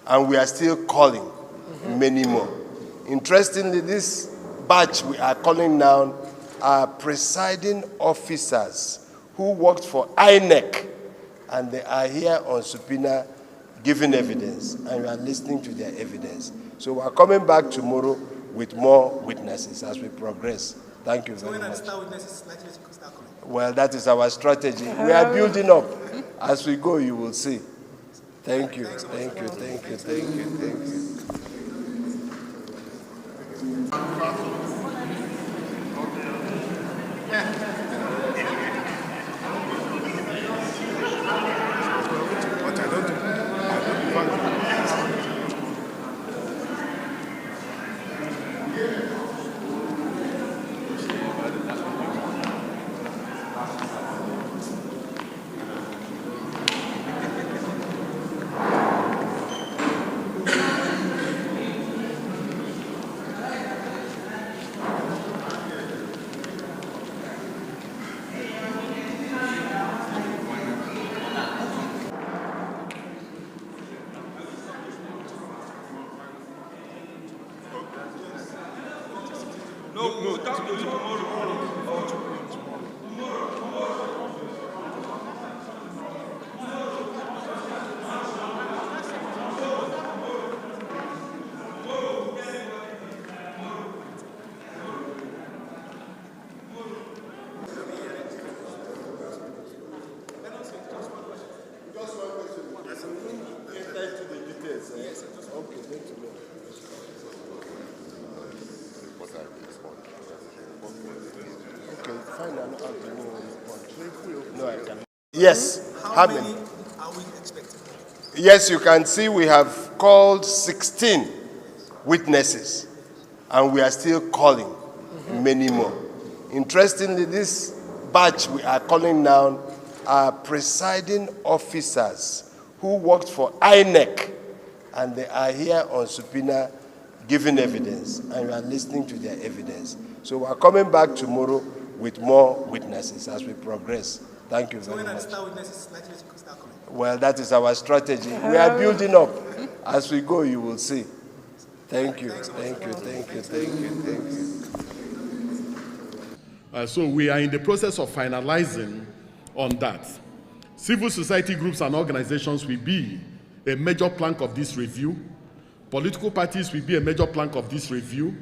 and we are still calling many more. Interestingly, this batch we are calling now are presiding officers who worked for INEC, and they are here on subpoena giving evidence, and we are listening to their evidence. So we are coming back tomorrow with more witnesses as we progress. Thank you very much. So when witnesses likely to start coming? Well, that is our strategy. We are building up. As we go, you will see. Thank you, thank you, thank you, thank you, thank you. No, that's tomorrow. Yes. How many are we expecting? Yes, you can see we have called 16 witnesses, and we are still calling many more. Interestingly, this batch we are calling now are presiding officers who worked for INEC, and they are here on subpoena giving evidence, and we are listening to their evidence. So we are coming back tomorrow with more witnesses as we progress. Thank you very much. So when witnesses likely to start coming? Well, that is our strategy. We are building up. As we go, you will see. Thank you, thank you, thank you, thank you, thank you. So we are in the process of finalizing on that. Civil society groups and organizations will be a major plank of this review. Political parties will be a major plank of this review.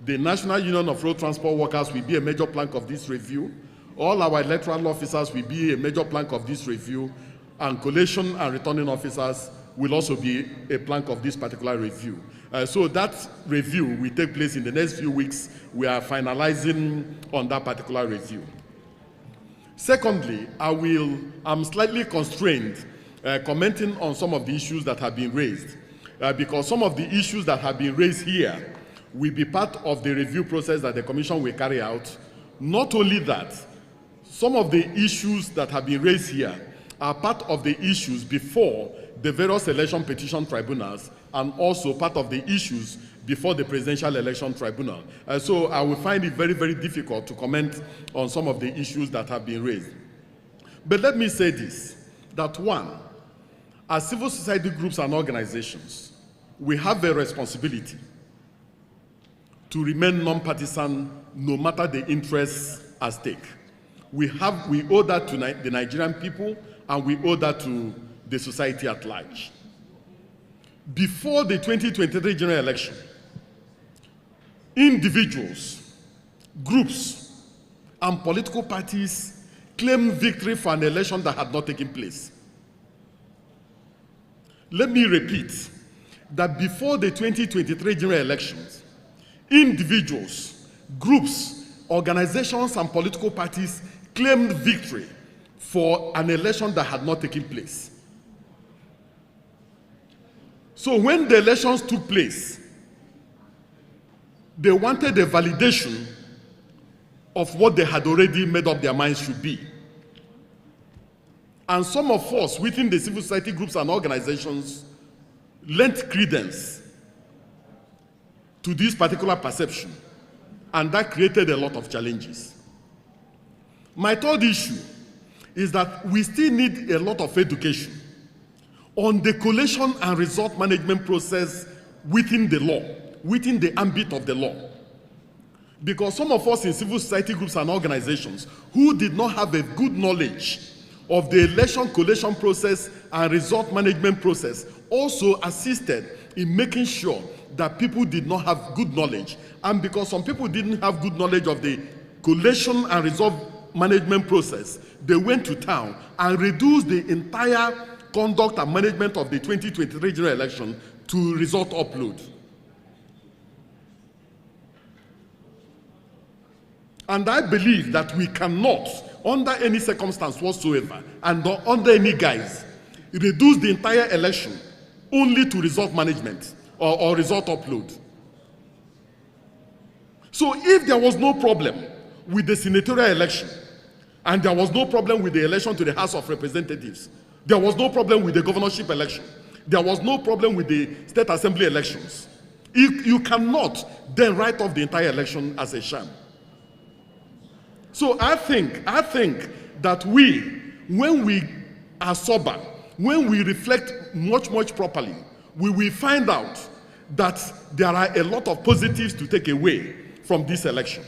The National Union of Road Transport Workers will be a major plank of this review. All our electoral officers will be a major plank of this review, and collation and returning officers will also be a plank of this particular review. So that review will take place in the next few weeks. We are finalizing on that particular review. Secondly, I'm slightly constrained commenting on some of the issues that have been raised, because some of the issues that have been raised here will be part of the review process that the Commission will carry out. Not only that, some of the issues that have been raised here are part of the issues before the various election petition tribunals, and also part of the issues before the Presidential Election Tribunal. So I will find it very, very difficult to comment on some of the issues that have been raised. But let me say this, that one, as civil society groups and organizations, we have a responsibility to remain non-partisan no matter the interests at stake. We owe that to the Nigerian people, and we owe that to the society at large. Before the 2023 general election, individuals, groups, and political parties claimed victory for an election that had not taken place. Let me repeat that before the 2023 general elections, individuals, groups, organizations, and political parties claimed victory for an election that had not taken place. So when the elections took place, they wanted a validation of what they had already made up their minds should be. And some of us within the civil society groups and organizations lent credence to this particular perception, and that created a lot of challenges. My third issue is that we still need a lot of education on the collation and result management process within the law, within the ambit of the law. Because some of us in civil society groups and organizations who did not have a good knowledge of the election collation process and result management process also assisted in making sure that people did not have good knowledge. And because some people didn't have good knowledge of the collation and result management process, they went to town and reduced the entire conduct and management of the 2023 general election to result upload. And I believe that we cannot, under any circumstance whatsoever, and under any guise, reduce the entire election only to result management or result upload. So if there was no problem with the senatorial election, and there was no problem with the election to the House of Representatives, there was no problem with the governorship election, there was no problem with the state assembly elections, you cannot then write off the entire election as a sham. So I think that we, when we are sober, when we reflect much properly, we will find out that there are a lot of positives to take away from this election.